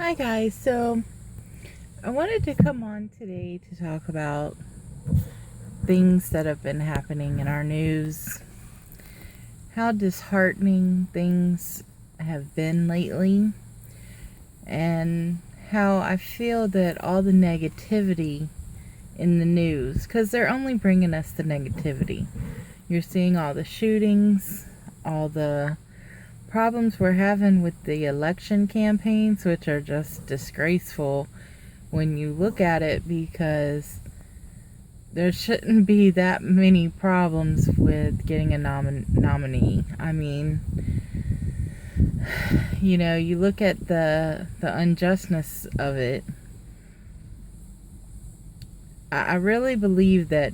Hi guys, so I wanted to come on today to talk about things that have been happening in our news, how disheartening things have been lately, and how I feel that all the negativity in the news, because they're only bringing us the negativity. You're seeing all the shootings, all the problems we're having with the election campaigns, which are just disgraceful when you look at it, because there shouldn't be that many problems with getting a nominee. I mean, you look at the unjustness of it. I really believe that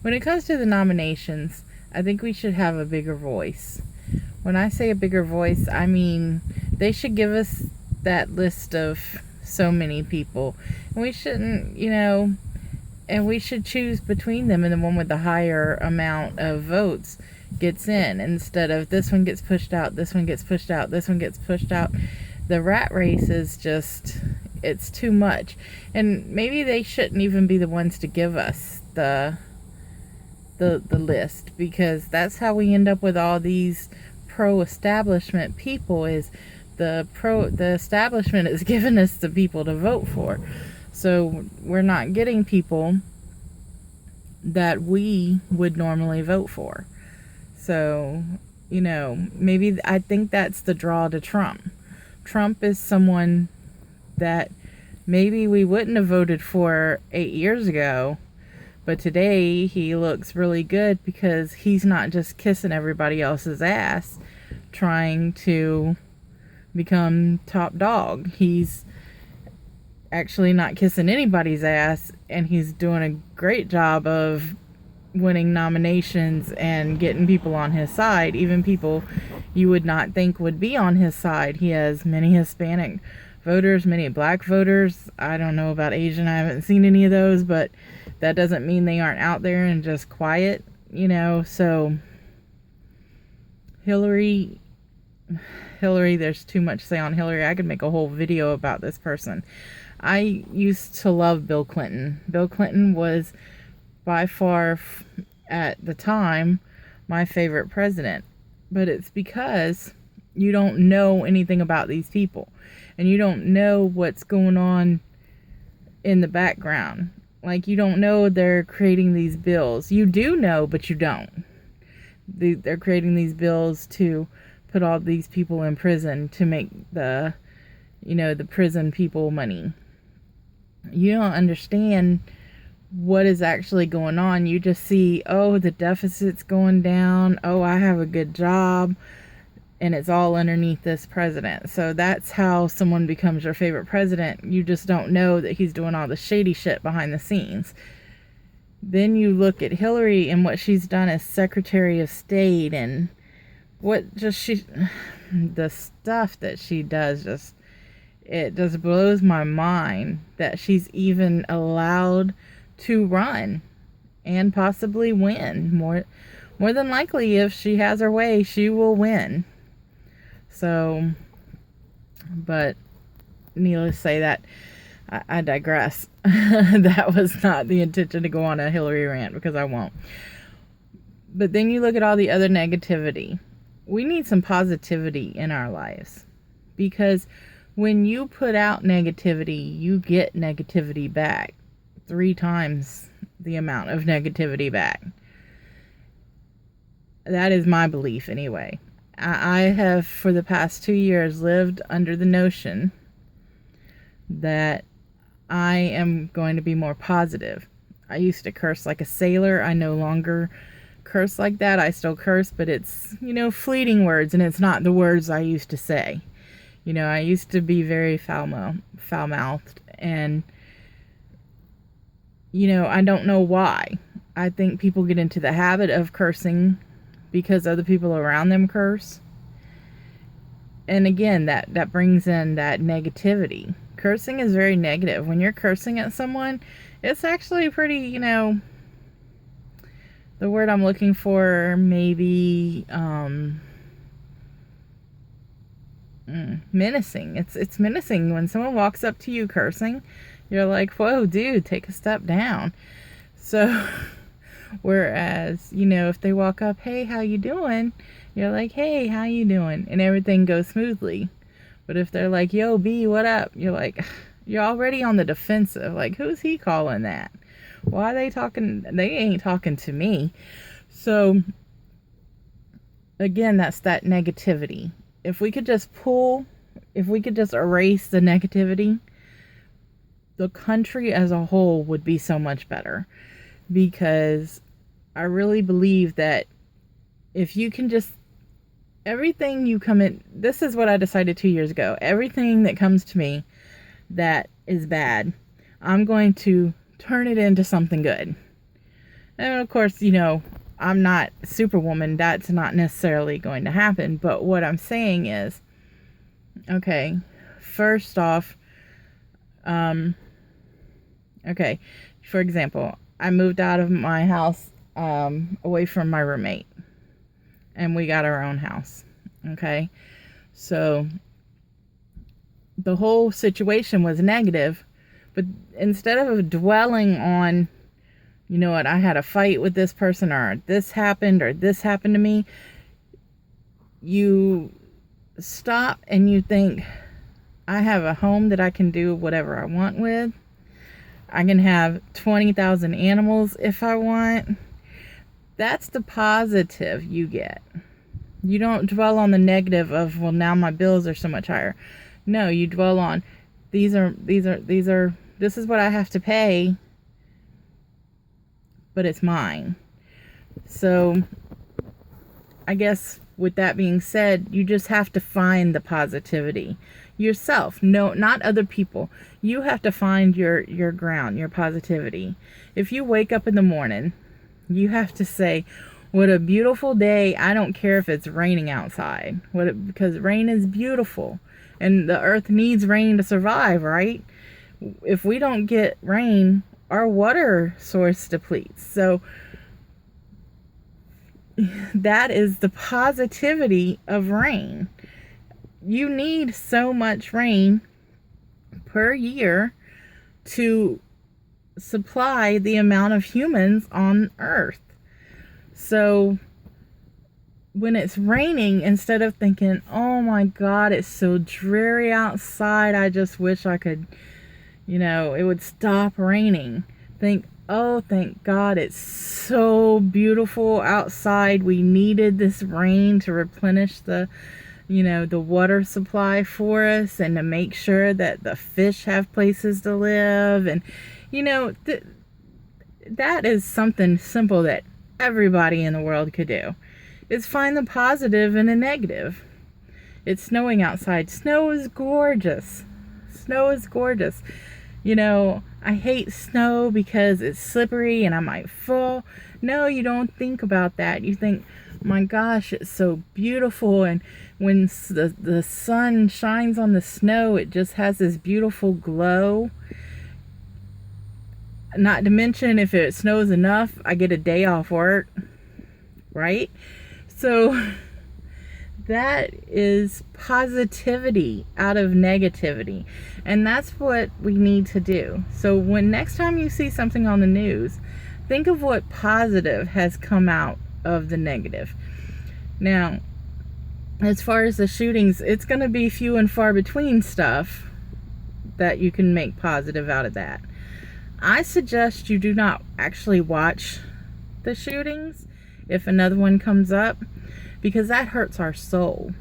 when it comes to the nominations, I think we should have a bigger voice. When I say a bigger voice, I mean they should give us that list of so many people. And we shouldn't, and we should choose between them, and the one with the higher amount of votes gets in, instead of this one gets pushed out, this one gets pushed out, this one gets pushed out. The rat race is just, it's too much. And maybe they shouldn't even be the ones to give us the list, because that's how we end up with all these pro-establishment people. Is the establishment is giving us the people to vote for, so we're not getting people that we would normally vote for. So maybe I think that's the draw to Trump is someone that maybe we wouldn't have voted for 8 years ago, but today he looks really good because he's not just kissing everybody else's ass trying to become top dog. He's actually not kissing anybody's ass, and he's doing a great job of winning nominations and getting people on his side, even people you would not think would be on his side. He has many Hispanic voters, many black voters. I don't know about Asian. I haven't seen any of those, but that doesn't mean they aren't out there and just quiet, so Hillary, there's too much to say on Hillary. I could make a whole video about this person. I used to love Bill Clinton. Bill Clinton was by far, at the time, my favorite president. But it's because you don't know anything about these people, and you don't know what's going on in the background. Like, you don't know they're creating these bills. You do know, but you don't. They're creating these bills to put all these people in prison to make the prison people money. You don't understand what is actually going on. You just see, oh, the deficit's going down. Oh, I have a good job. And it's all underneath this president. So that's how someone becomes your favorite president. You just don't know that he's doing all the shady shit behind the scenes. Then you look at Hillary and what she's done as Secretary of State, and the stuff that she does, it just blows my mind that she's even allowed to run and possibly win. More than likely, if she has her way, she will win. So, but needless to say that I digress. That was not the intention to go on a Hillary rant, because I won't. But then you look at all the other negativity. We need some positivity in our lives, because when you put out negativity, you get negativity back. 3 times the amount of negativity back. That is my belief anyway. I have, for the past 2 years, lived under the notion that I am going to be more positive. I used to curse like a sailor. I no longer curse like that. I still curse, but it's, fleeting words, and it's not the words I used to say. I used to be very foul-mouthed, and, I don't know why. I think people get into the habit of cursing because other people around them curse. And again, that brings in that negativity. Cursing is very negative. When you're cursing at someone, it's actually pretty, the word I'm looking for, maybe menacing. It's menacing when someone walks up to you cursing. You're like, whoa, dude, take a step down. So, whereas, if they walk up, hey, how you doing? You're like, hey, how you doing? And everything goes smoothly. But if they're like, yo, B, what up? You're like, you're already on the defensive. Like, who's he calling that? Why are they talking? They ain't talking to me. So, again, that's that negativity. If we could just erase the negativity, the country as a whole would be so much better. Because I really believe that if you can just, everything you come in, this is what I decided 2 years ago. Everything that comes to me that is bad, I'm going to turn it into something good. And of course, I'm not Superwoman. That's not necessarily going to happen. But what I'm saying is, okay, first off, okay, for example, I moved out of my house away from my roommate. And we got our own house. Okay? So, the whole situation was negative. But instead of dwelling on, I had a fight with this person, or this happened to me, you stop and you think, I have a home that I can do whatever I want with. I can have 20,000 animals if I want. That's the positive you get. You don't dwell on the negative of, well, now my bills are so much higher. No, you dwell on, this is what I have to pay, but it's mine. So, I guess with that being said, you just have to find the positivity yourself. No, not other people. You have to find your ground, your positivity. If you wake up in the morning, you have to say, what a beautiful day. I don't care if it's raining outside. Because rain is beautiful. And the earth needs rain to survive, right? If we don't get rain, our water source depletes. So that is the positivity of rain. You need so much rain per year to supply the amount of humans on Earth. So when it's raining, instead of thinking, oh my God, it's so dreary outside, I just wish I could, it would stop raining. Think, oh, thank God, it's so beautiful outside. We needed this rain to replenish the water supply for us, and to make sure that the fish have places to live. And, that is something simple that everybody in the world could do, is find the positive in a negative. It's snowing outside. Snow is gorgeous. Snow is gorgeous. I hate snow because it's slippery and I might fall. No, you don't think about that. You think, my gosh, it's so beautiful. And when the sun shines on the snow, it just has this beautiful glow. Not to mention, if it snows enough, I get a day off work, right? So that is positivity out of negativity. And that's what we need to do. So when next time you see something on the news, think of what positive has come out of the negative. Now, as far as the shootings, it's going to be few and far between stuff that you can make positive out of that. I suggest you do not actually watch the shootings if another one comes up, because that hurts our soul.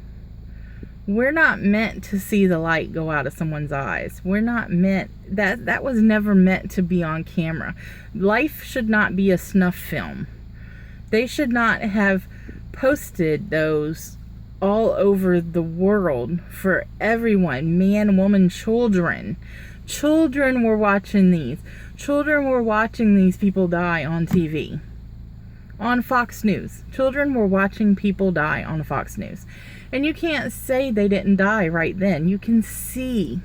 We're not meant to see the light go out of someone's eyes. We're not meant, that was never meant to be on camera. Life should not be a snuff film. They should not have posted those all over the world for everyone, man, woman, children. Children were watching these. Children were watching these people die on TV. On Fox News. Children were watching people die on Fox News. And you can't say they didn't die right then. You can see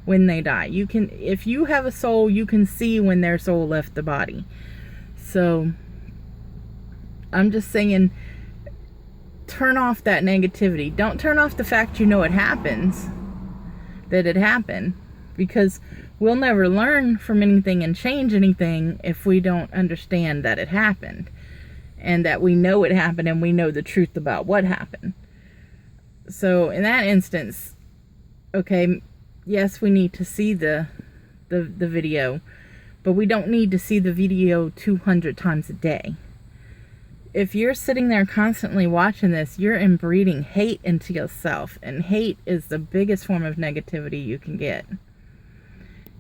when they die. You can, if you have a soul, you can see when their soul left the body. So I'm just saying, turn off that negativity. Don't turn off the fact you know it happens, that it happened, because we'll never learn from anything and change anything if we don't understand that it happened, and that we know it happened and we know the truth about what happened. So in that instance, okay, yes, we need to see the video, but we don't need to see the video 200 times a day. If you're sitting there constantly watching this, you're inbreeding hate into yourself, and hate is the biggest form of negativity you can get.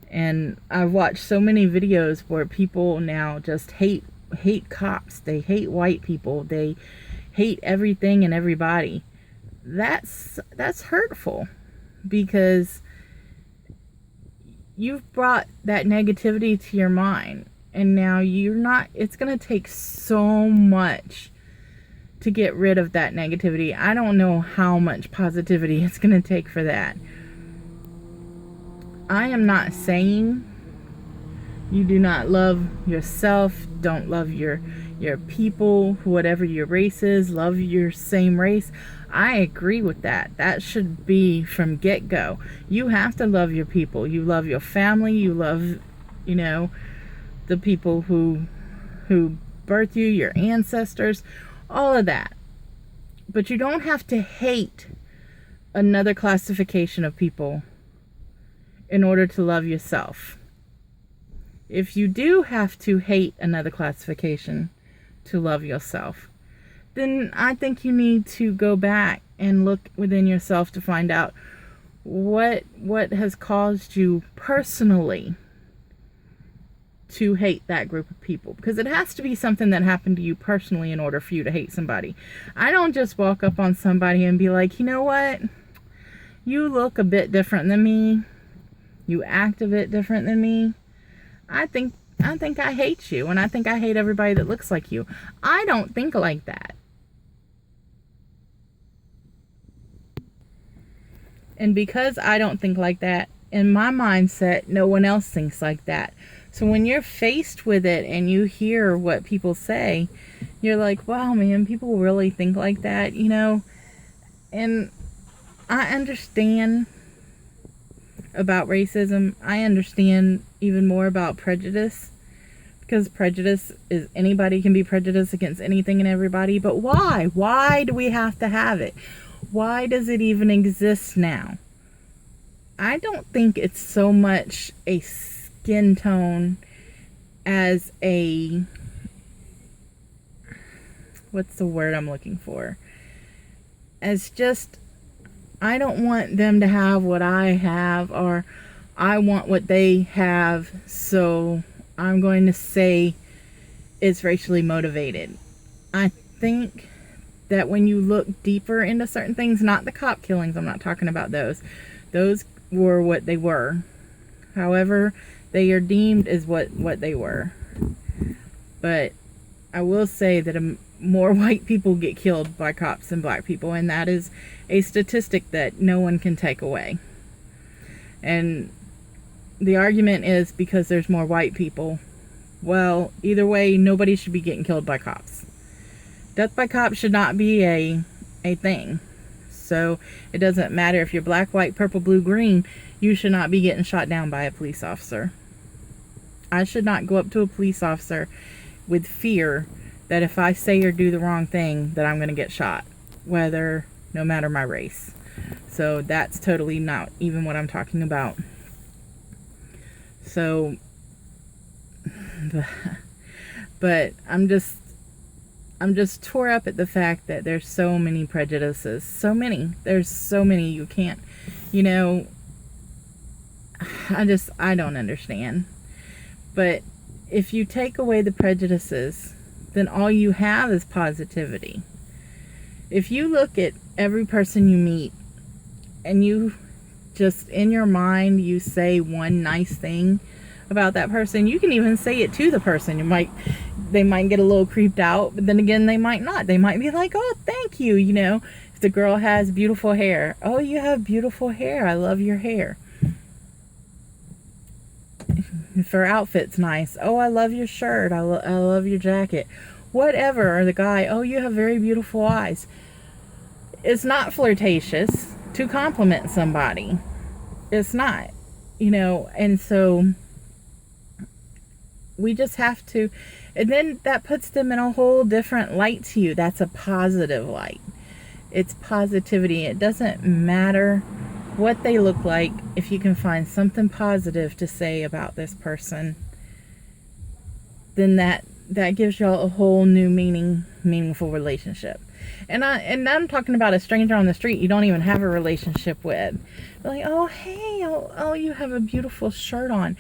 And I've watched so many videos where people now just hate cops. They hate white people. They hate everything and everybody. That's hurtful, because you've brought that negativity to your mind, and now it's going to take so much to get rid of that negativity. I don't know how much positivity it's going to take for that. I am not saying you do not love yourself, don't love your people, whatever your race is, love your same race. I agree with that. That should be from get-go. You have to love your people. You love your family. You love, the people who birthed you, your ancestors, all of that. But you don't have to hate another classification of people in order to love yourself. If you do have to hate another classification to love yourself, then I think you need to go back and look within yourself to find out what has caused you personally to hate that group of people. Because it has to be something that happened to you personally in order for you to hate somebody. I don't just walk up on somebody and be like, you know what? You look a bit different than me. You act a bit different than me. I think I hate you, and I think I hate everybody that looks like you. I don't think like that. And because I don't think like that, in my mindset, no one else thinks like that. So when you're faced with it and you hear what people say, you're like, wow, man, people really think like that, And I understand about racism. I understand even more about prejudice, because prejudice is, anybody can be prejudiced against anything and everybody. But why do we have to have it? Why does it even exist now? I don't think it's so much a skin tone as a, what's the word I'm looking for, as just, I don't want them to have what I have, or I want what they have, so I'm going to say it's racially motivated. I think that when you look deeper into certain things, not the cop killings, I'm not talking about those. Those were what they were. However, they are deemed as what they were. But I will say that more white people get killed by cops than black people, and that is a statistic that no one can take away. And the argument is because there's more white people. Well, either way, nobody should be getting killed by cops. Death by cops should not be a thing. So it doesn't matter if you're black, white, purple, blue, green, you should not be getting shot down by a police officer. I should not go up to a police officer with fear that if I say or do the wrong thing, that I'm going to get shot, no matter my race. So that's totally not even what I'm talking about. So, but I'm just tore up at the fact that there's so many prejudices. There's so many you can't, I don't understand. But if you take away the prejudices, then all you have is positivity. If you look at every person you meet and you just in your mind you say one nice thing about that person, you can even say it to the person. They might get a little creeped out, but then again they might not. They might be like, oh, thank you. If the girl has beautiful hair, oh, you have beautiful hair, I love your hair. If her outfit's nice, oh, I love your shirt, I love your jacket. Whatever. Or the guy, oh, you have very beautiful eyes. it's not flirtatious to compliment somebody. It's not, and so we just have to, and then that puts them in a whole different light to you. That's a positive light. It's positivity. It doesn't matter what they look like. If you can find something positive to say about this person, then that gives y'all a whole new meaningful relationship. And I'm talking about a stranger on the street you don't even have a relationship with. They're like, oh, hey, oh, you have a beautiful shirt on.